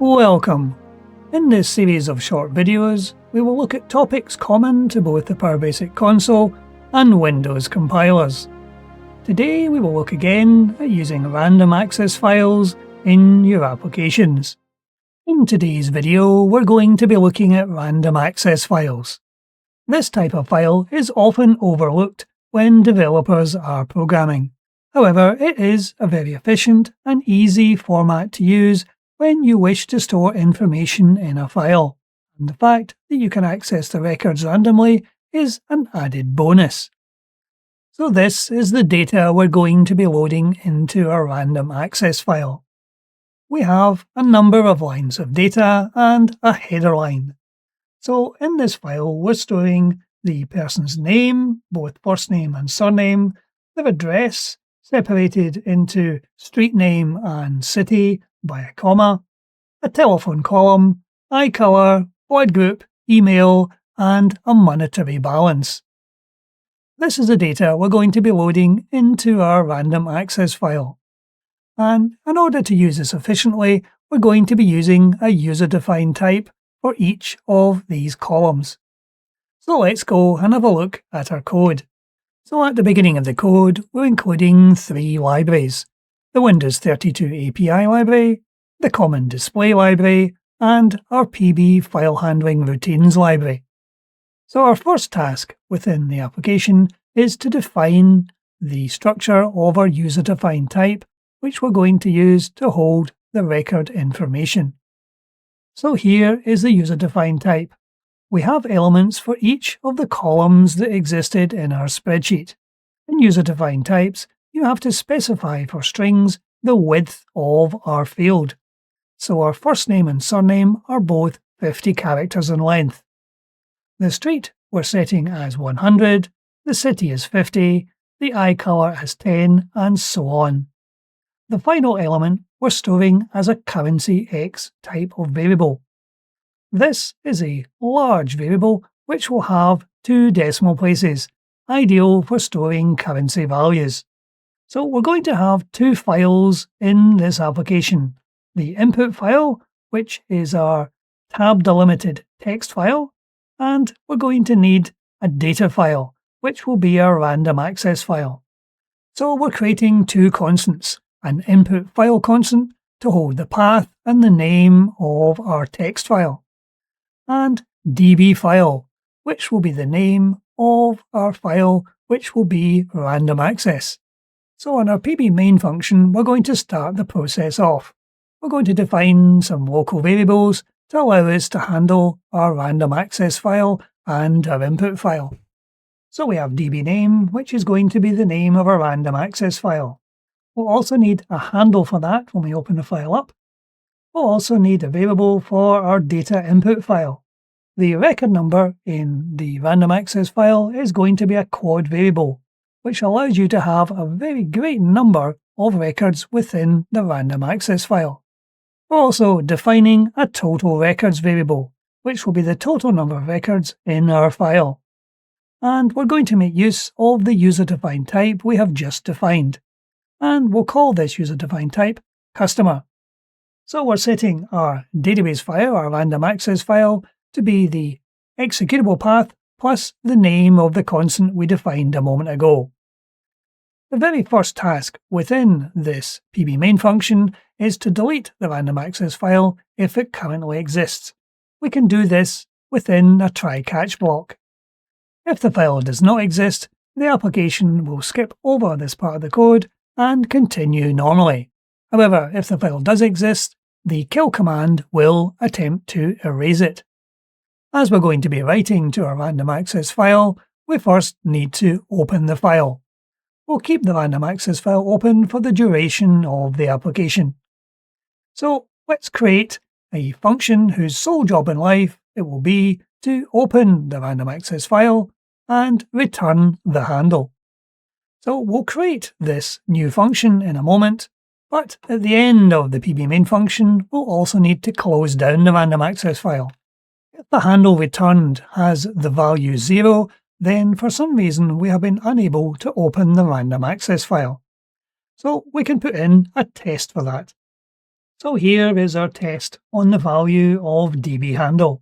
Welcome! In this series of short videos, we will look at topics common to both the PowerBasic console and Windows compilers. Today we will look again at using random access files in your applications. In today's video, we're going to be looking at random access files. This type of file is often overlooked when developers are programming. However, it is a very efficient and easy format to use when you wish to store information in a file, and the fact that you can access the records randomly is an added bonus. So this is the data we're going to be loading into a random access file. We have a number of lines of data and a header line. So in this file we're storing the person's name, both first name and surname, their address, separated into street name and city by a comma, a telephone column, eye colour, blood group, email, and a monetary balance. This is the data we're going to be loading into our random access file. And in order to use this efficiently, we're going to be using a user-defined type for each of these columns. So let's go and have a look at our code. So at the beginning of the code, we're including three libraries: the Windows 32 API library, the Common Display library, and our PB file handling routines library. So our first task within the application is to define the structure of our user-defined type, which we're going to use to hold the record information. So here is the user-defined type. We have elements for each of the columns that existed in our spreadsheet. In user-defined types, you have to specify for strings the width of our field. So our first name and surname are both 50 characters in length. The street we're setting as 100, the city is 50, the eye colour as 10, and so on. The final element we're storing as a currency X type of variable. This is a large variable which will have 2 decimal places, ideal for storing currency values. So we're going to have 2 files in this application. The input file, which is our tab-delimited text file, and we're going to need a data file, which will be our random access file. So we're creating 2 constants, an input file constant to hold the path and the name of our text file, and db file, which will be the name of our file, which will be random access. So on our PB main function, we're going to start the process off. We're going to define some local variables to allow us to handle our random access file and our input file. So we have dbName, which is going to be the name of our random access file. We'll also need a handle for that when we open the file up. We'll also need a variable for our data input file. The record number in the random access file is going to be a quad variable, which allows you to have a very great number of records within the random access file. We're also defining a total records variable, which will be the total number of records in our file. And we're going to make use of the user-defined type we have just defined. And we'll call this user-defined type customer. So we're setting our database file, our random access file, to be the executable path plus the name of the constant we defined a moment ago. The very first task within this PB main function is to delete the random access file if it currently exists. We can do this within a try-catch block. If the file does not exist, the application will skip over this part of the code and continue normally. However, if the file does exist, the kill command will attempt to erase it. As we're going to be writing to our random access file, we first need to open the file. We'll keep the random access file open for the duration of the application. So let's create a function whose sole job in life it will be to open the random access file and return the handle. So we'll create this new function in a moment, but at the end of the PB main function, we'll also need to close down the random access file. If the handle returned has the value 0, then for some reason we have been unable to open the random access file. So we can put in a test for that. So here is our test on the value of db handle.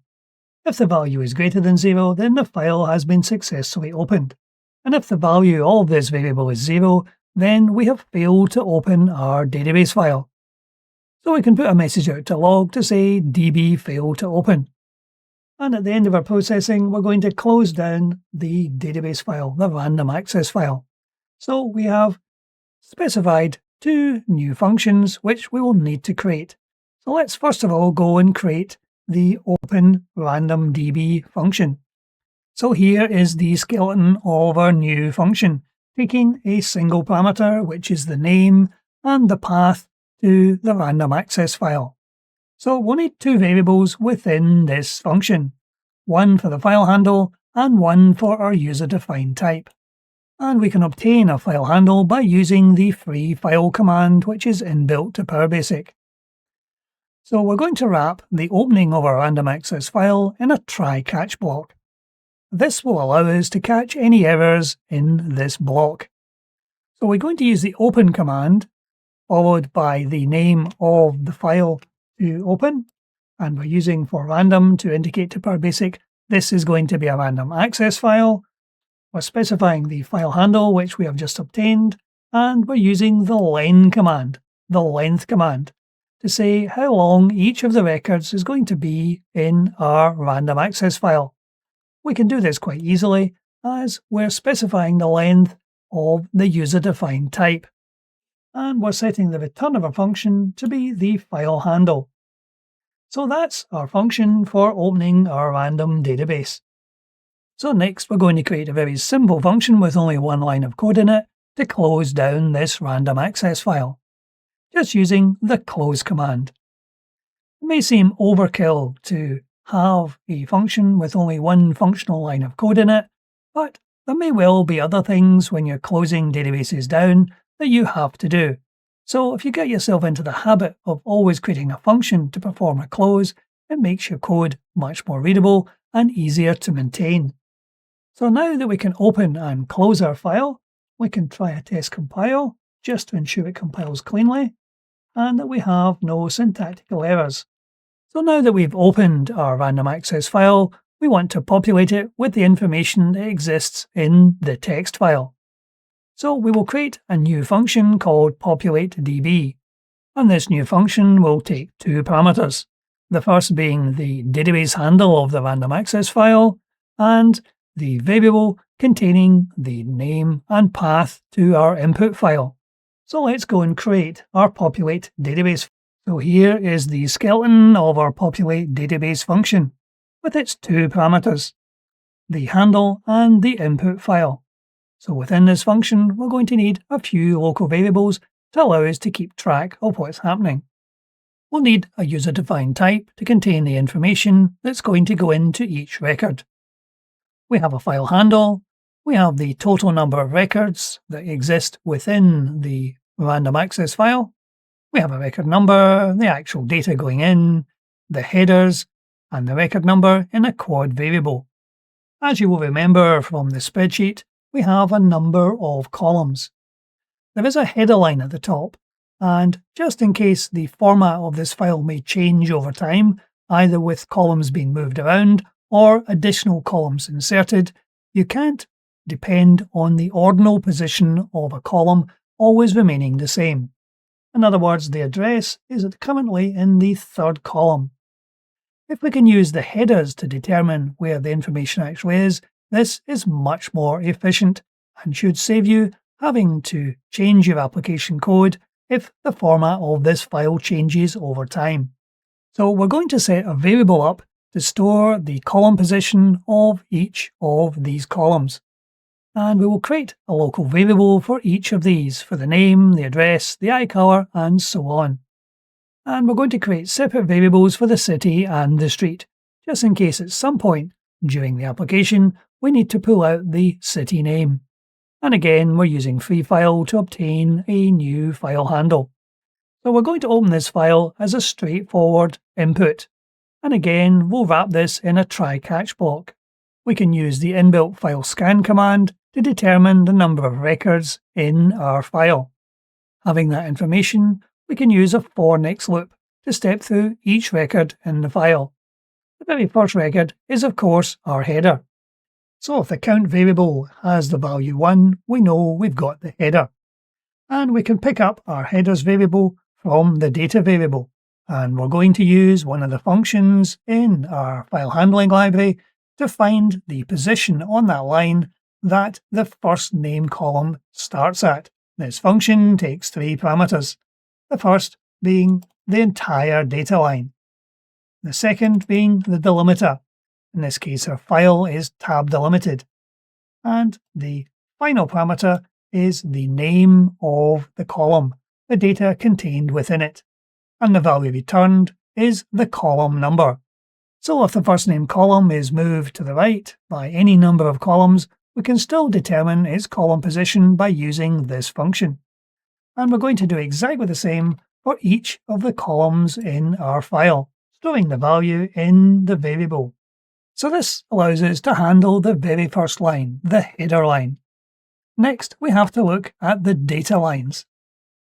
If the value is greater than 0, then the file has been successfully opened. And if the value of this variable is 0, then we have failed to open our database file. So we can put a message out to log to say db failed to open. And at the end of our processing, we're going to close down the database file, the random access file. So we have specified 2 new functions which we will need to create. So let's first of all go and create the open random db function. So here is the skeleton of our new function, taking a single parameter, which is the name, and the path to the random access file. So we'll need 2 variables within this function, one for the file handle and one for our user-defined type. And we can obtain a file handle by using the free file command, which is inbuilt to PowerBasic. So we're going to wrap the opening of our random access file in a try-catch block. This will allow us to catch any errors in this block. So we're going to use the open command, followed by the name of the file to open, and we're using for random to indicate to PowerBasic this is going to be a random access file. We're specifying the file handle which we have just obtained, and we're using the len command, the length command, to say how long each of the records is going to be in our random access file. We can do this quite easily as we're specifying the length of the user-defined type. And we're setting the return of our function to be the file handle. So that's our function for opening our random database. So next we're going to create a very simple function with only 1 line of code in it to close down this random access file, just using the close command. It may seem overkill to have a function with only 1 functional line of code in it, but there may well be other things when you're closing databases down that you have to do. So if you get yourself into the habit of always creating a function to perform a close, it makes your code much more readable and easier to maintain. So now that we can open and close our file, we can try a test compile just to ensure it compiles cleanly and that we have no syntactical errors. So now that we've opened our random access file, we want to populate it with the information that exists in the text file. So we will create a new function called PopulateDB, and this new function will take 2 parameters, the first being the database handle of the random access file, and the variable containing the name and path to our input file. So let's go and create our populate database. So here is the skeleton of our populate database function, with its 2 parameters, the handle and the input file. So within this function, we're going to need a few local variables to allow us to keep track of what's happening. We'll need a user-defined type to contain the information that's going to go into each record. We have a file handle, we have the total number of records that exist within the random access file, we have a record number, the actual data going in, the headers, and the record number in a quad variable. As you will remember from the spreadsheet, we have a number of columns. There is a header line at the top, and just in case the format of this file may change over time, either with columns being moved around or additional columns inserted, you can't depend on the ordinal position of a column always remaining the same. In other words, the address is currently in the 3rd column. If we can use the headers to determine where the information actually is, this is much more efficient and should save you having to change your application code if the format of this file changes over time. So we're going to set a variable up to store the column position of each of these columns. And we will create a local variable for each of these, for the name, the address, the eye color, and so on. And we're going to create separate variables for the city and the street, just in case at some point during the application we need to pull out the city name. And again, we're using freefile to obtain a new file handle. So we're going to open this file as a straightforward input. And again, we'll wrap this in a try-catch block. We can use the inbuilt file scan command to determine the number of records in our file. Having that information, we can use a for next loop to step through each record in the file. The very first record is, of course, our header. So if the count variable has the value 1, we know we've got the header. And we can pick up our headers variable from the data variable. And we're going to use one of the functions in our file handling library to find the position on that line that the first name column starts at. This function takes 3 parameters, the first being the entire data line, the second being the delimiter. In this case, our file is tab delimited. And the final parameter is the name of the column, the data contained within it. And the value returned is the column number. So if the first name column is moved to the right by any number of columns, we can still determine its column position by using this function. And we're going to do exactly the same for each of the columns in our file, storing the value in the variable. So this allows us to handle the very first line, the header line. Next, we have to look at the data lines.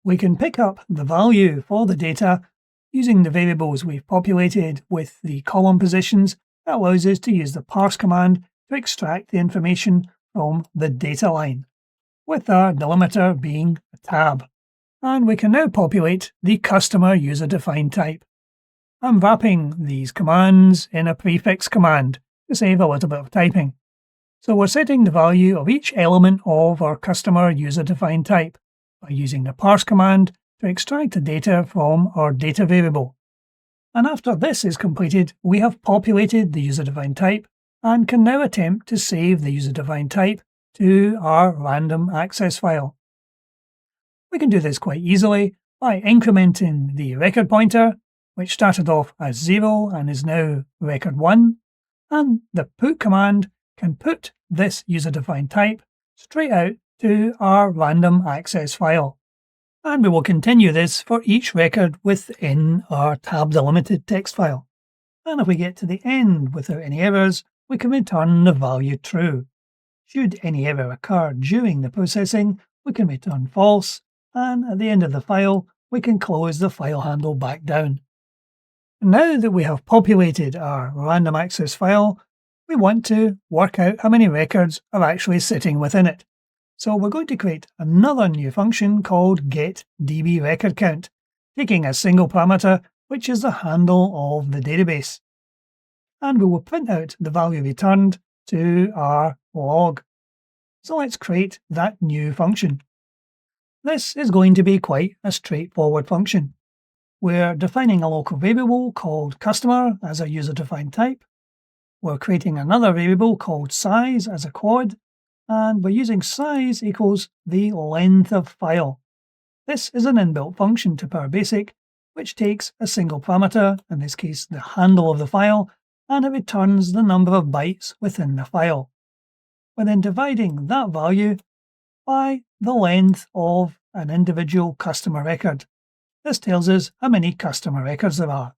We can pick up the value for the data using the variables we've populated with the column positions. That allows us to use the parse command to extract the information from the data line, with our delimiter being a tab. And we can now populate the customer user-defined type. I'm wrapping these commands in a prefix command to save a little bit of typing. So we're setting the value of each element of our customer user-defined type by using the parse command to extract the data from our data variable. And after this is completed, we have populated the user-defined type and can now attempt to save the user-defined type to our random access file. We can do this quite easily by incrementing the record pointer, which started off as 0 and is now record 1, and the put command can put this user-defined type straight out to our random access file. And we will continue this for each record within our tab delimited text file. And if we get to the end without any errors, we can return the value true. Should any error occur during the processing, we can return false, and at the end of the file, we can close the file handle back down. Now that we have populated our random access file, we want to work out how many records are actually sitting within it. So we're going to create another new function called getDBRecordCount, taking a single parameter, which is the handle of the database. And we will print out the value returned to our log. So let's create that new function. This is going to be quite a straightforward function. We're defining a local variable called customer as a user-defined type. We're creating another variable called size as a quad, and we're using size equals the length of file. This is an inbuilt function to PowerBasic, which takes a single parameter, in this case the handle of the file, and it returns the number of bytes within the file. We're then dividing that value by the length of an individual customer record. This tells us how many customer records there are.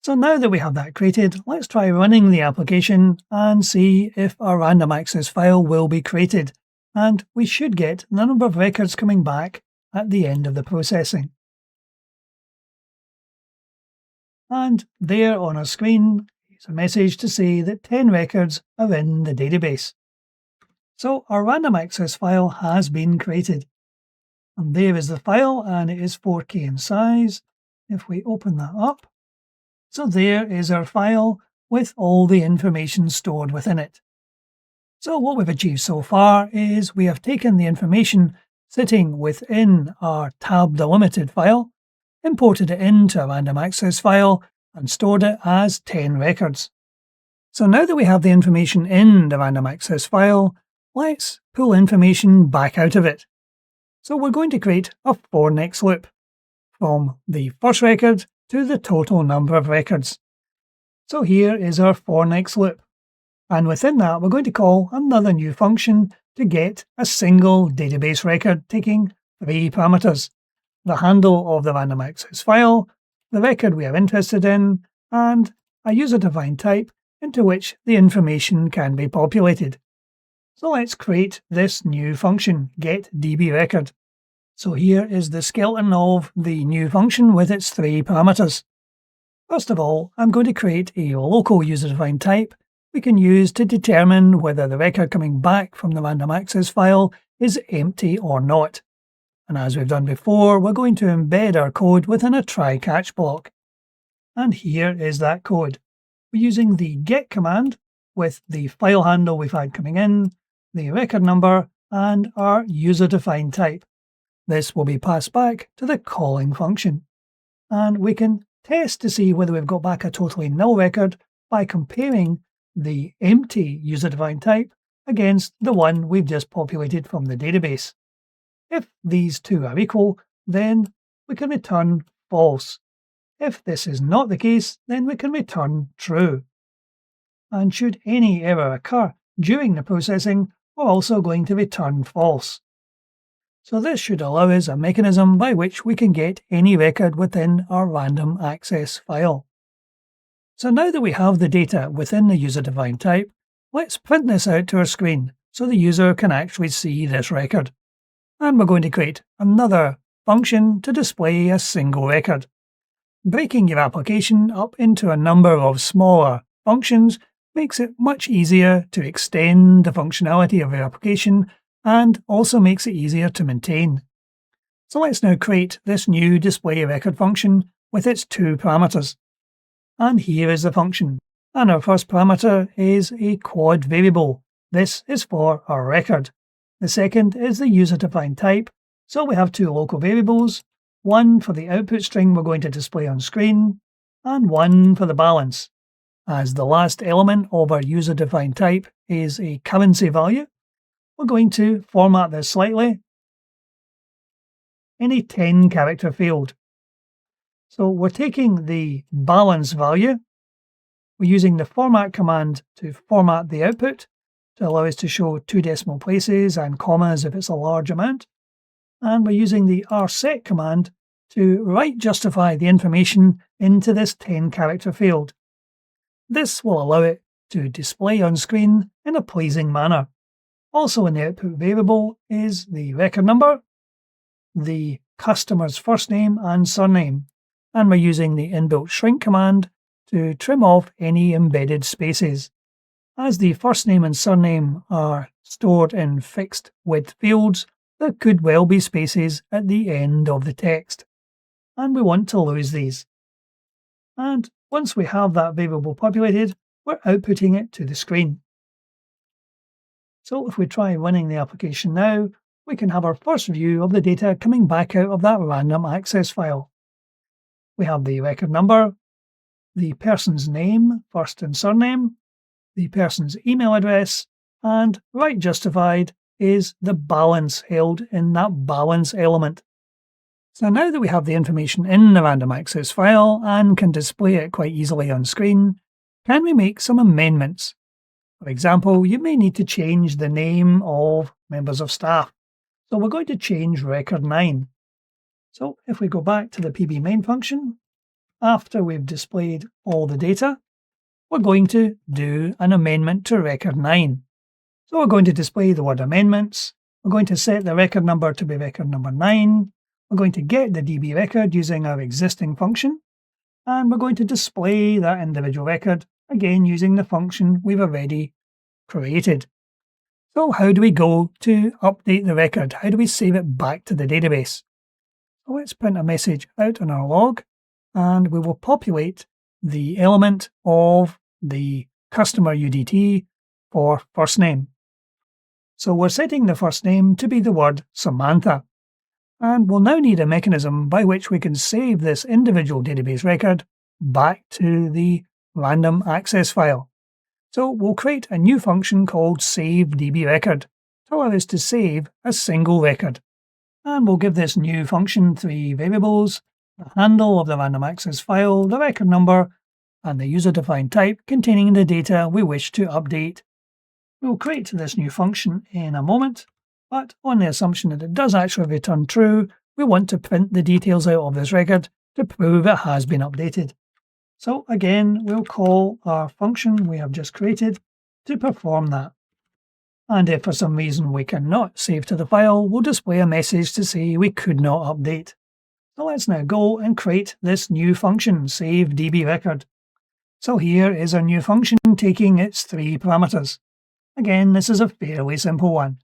So now that we have that created, let's try running the application and see if our random access file will be created. And we should get the number of records coming back at the end of the processing. And there on our screen is a message to say that 10 records are in the database. So our random access file has been created. And there is the file, and it is 4K in size. If we open that up, so there is our file with all the information stored within it. So what we've achieved so far is we have taken the information sitting within our tab delimited file, imported it into a random access file, and stored it as 10 records. So now that we have the information in the random access file, let's pull information back out of it. So we're going to create a for next loop from the first record to the total number of records. So here is our for next loop. And within that, we're going to call another new function to get a single database record taking 3 parameters: the handle of the random access file, the record we are interested in, and a user-defined type into which the information can be populated. So let's create this new function, getDBRecord. So here is the skeleton of the new function with its 3 parameters. First of all, I'm going to create a local user-defined type we can use to determine whether the record coming back from the random access file is empty or not. And as we've done before, we're going to embed our code within a try-catch block. And here is that code. We're using the get command with the file handle we've had coming in, the record number, and our user-defined type. This will be passed back to the calling function. And we can test to see whether we've got back a totally null record by comparing the empty user-defined type against the one we've just populated from the database. If these two are equal, then we can return false. If this is not the case, then we can return true. And should any error occur during the processing, we're also going to return false. So this should allow us a mechanism by which we can get any record within our random access file. So now that we have the data within the user-defined type, let's print this out to our screen so the user can actually see this record. And we're going to create another function to display a single record. Breaking your application up into a number of smaller functions makes it much easier to extend the functionality of your application and also makes it easier to maintain. So let's now create this new display record function with its 2 parameters. And here is the function. And our first parameter is a quad variable. This is for our record. The second is the user-defined type. So we have 2 local variables, one for the output string we're going to display on screen, and one for the balance. As the last element of our user-defined type is a currency value, we're going to format this slightly in a 10-character field. So we're taking the balance value, we're using the format command to format the output to allow us to show 2 decimal places and commas if it's a large amount, and we're using the rset command to right justify the information into this 10-character field. This will allow it to display on screen in a pleasing manner. Also in the output variable is the record number, the customer's first name and surname, and we're using the inbuilt shrink command to trim off any embedded spaces. As the first name and surname are stored in fixed width fields, there could well be spaces at the end of the text, and we want to lose these. And once we have that variable populated, we're outputting it to the screen. So if we try running the application now, we can have our first view of the data coming back out of that random access file. We have the record number, the person's name, first and surname, the person's email address, and right justified is the balance held in that balance element. So now that we have the information in the random access file and can display it quite easily on screen, can we make some amendments? For example, you may need to change the name of members of staff. So we're going to change record 9. So if we go back to the PB main function, after we've displayed all the data, we're going to do an amendment to record 9. So we're going to display the word amendments. We're going to set the record number to be record number 9. We're going to get the DB record using our existing function. And we're going to display that individual record, again using the function we've already created. So how do we go to update the record? How do we save it back to the database? So let's print a message out on our log, and we will populate the element of the customer UDT for first name. So we're setting the first name to be the word Samantha. And we'll now need a mechanism by which we can save this individual database record back to the random access file. So we'll create a new function called saveDBRecord to allow us to save a single record. And we'll give this new function 3 variables, the handle of the random access file, the record number, and the user-defined type containing the data we wish to update. We'll create this new function in a moment, but on the assumption that it does actually return true, we want to print the details out of this record to prove it has been updated. So again, we'll call our function we have just created to perform that. And if for some reason we cannot save to the file, we'll display a message to say we could not update. So let's now go and create this new function, save db record. So here is our new function taking its 3 parameters. Again, this is a fairly simple one.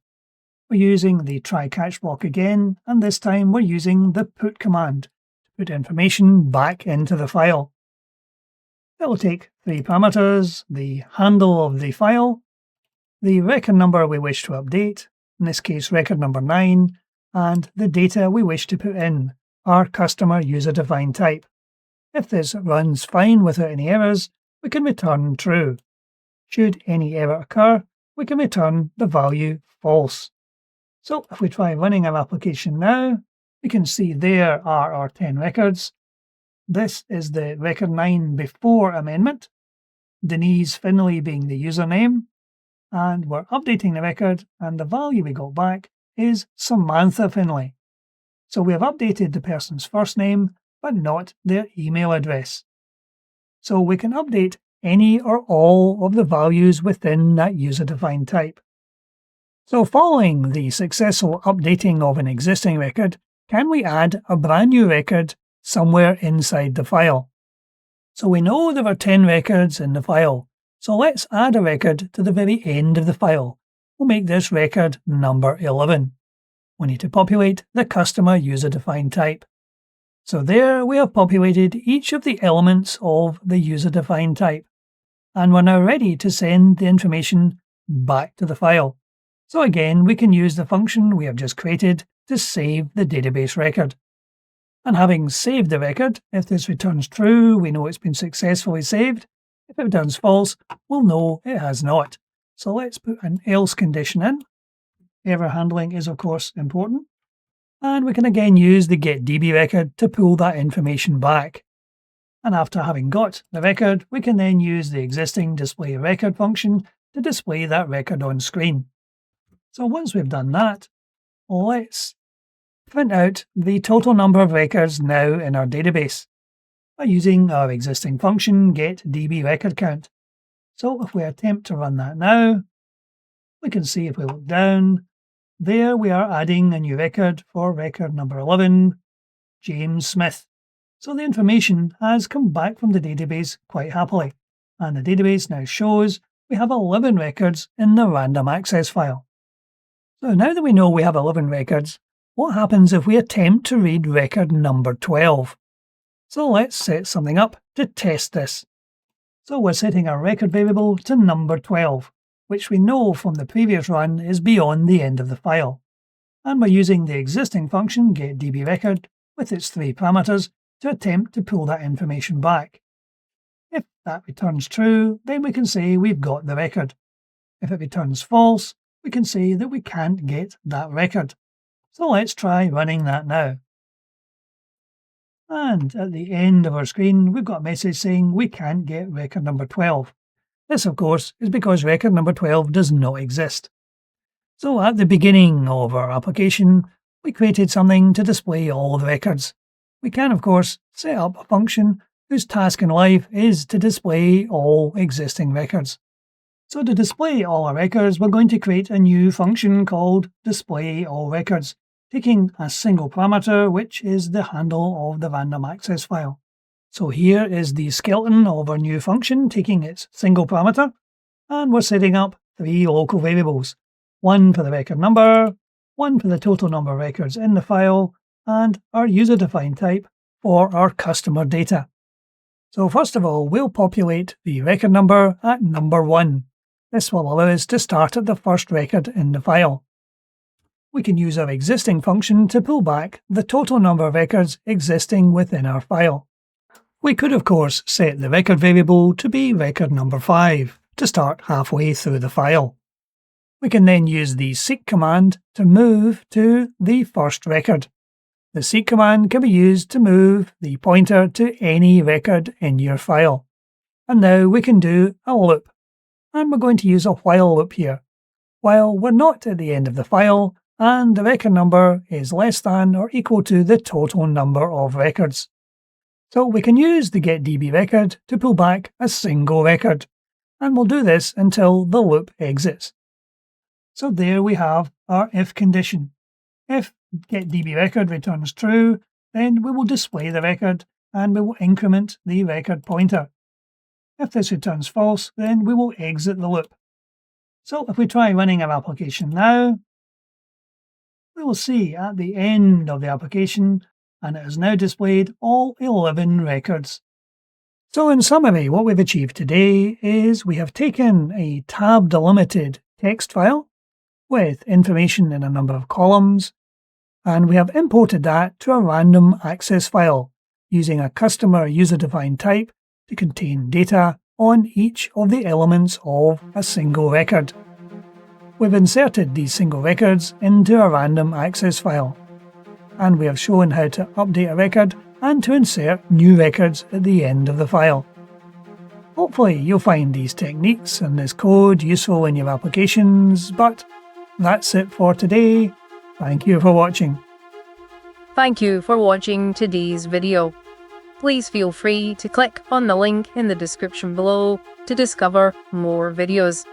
We're using the try catch block again, and this time we're using the put command to put information back into the file. It will take 3 parameters, the handle of the file, the record number we wish to update, in this case record number 9, and the data we wish to put in, our customer user-defined type. If this runs fine without any errors, we can return true. Should any error occur, we can return the value false. So if we try running our application now, we can see there are our 10 records. This is the record 9 before amendment, Denise Finley being the username, and we're updating the record, and the value we got back is Samantha Finley. So we have updated the person's first name, but not their email address. So we can update any or all of the values within that user-defined type. So following the successful updating of an existing record, can we add a brand new record somewhere inside the file? So we know there are 10 records in the file, so let's add a record to the very end of the file. We'll make this record number 11. We need to populate the customer user-defined type. So there we have populated each of the elements of the user-defined type, and we're now ready to send the information back to the file. So again, we can use the function we have just created to save the database record. And having saved the record, if this returns true, we know it's been successfully saved. If it returns false, we'll know it has not. So let's put an else condition in. Error handling is of course important. And we can again use the getDB record to pull that information back. And after having got the record, we can then use the existing display record function to display that record on screen. So once we've done that, let's print out the total number of records now in our database by using our existing function getDBRecordCount. So if we attempt to run that now, we can see if we look down, there we are adding a new record for record number 11, James Smith. So the information has come back from the database quite happily, and the database now shows we have 11 records in the random access file. So now that we know we have 11 records, what happens if we attempt to read record number 12? So let's set something up to test this. So we're setting our record variable to number 12, which we know from the previous run is beyond the end of the file. And we're using the existing function getDBRecord with its 3 parameters to attempt to pull that information back. If that returns true, then we can say we've got the record. If it returns false, we can say that we can't get that record. So let's try running that now. And at the end of our screen, we've got a message saying we can't get record number 12. This, of course, is because record number 12 does not exist. So at the beginning of our application, we created something to display all the records. We can, of course, set up a function whose task in life is to display all existing records. So to display all our records, we're going to create a new function called displayAllRecords, taking a single parameter, which is the handle of the random access file. So here is the skeleton of our new function, taking its single parameter, and we're setting up 3 local variables, one for the record number, one for the total number of records in the file, and our user-defined type for our customer data. So first of all, we'll populate the record number at number 1. This will allow us to start at the first record in the file. We can use our existing function to pull back the total number of records existing within our file. We could, of course, set the record variable to be record number 5 to start halfway through the file. We can then use the seek command to move to the first record. The seek command can be used to move the pointer to any record in your file. And now we can do a loop. And we're going to use a while loop here. While we're not at the end of the file, and the record number is less than or equal to the total number of records. So we can use the getDBRecord to pull back a single record, and we'll do this until the loop exits. So there we have our if condition. If getDBRecord returns true, then we will display the record and we will increment the record pointer. If this returns false, then we will exit the loop. So if we try running our application now, we will see at the end of the application, and it has now displayed all 11 records. So in summary, what we've achieved today is we have taken a tab delimited text file with information in a number of columns, and we have imported that to a random access file using a customer user-defined type to contain data on each of the elements of a single record. We've inserted these single records into a random access file, and we have shown how to update a record and to insert new records at the end of the file. Hopefully you'll find these techniques and this code useful in your applications, but that's it for today. Thank you for watching. Thank you for watching today's video. Please feel free to click on the link in the description below to discover more videos.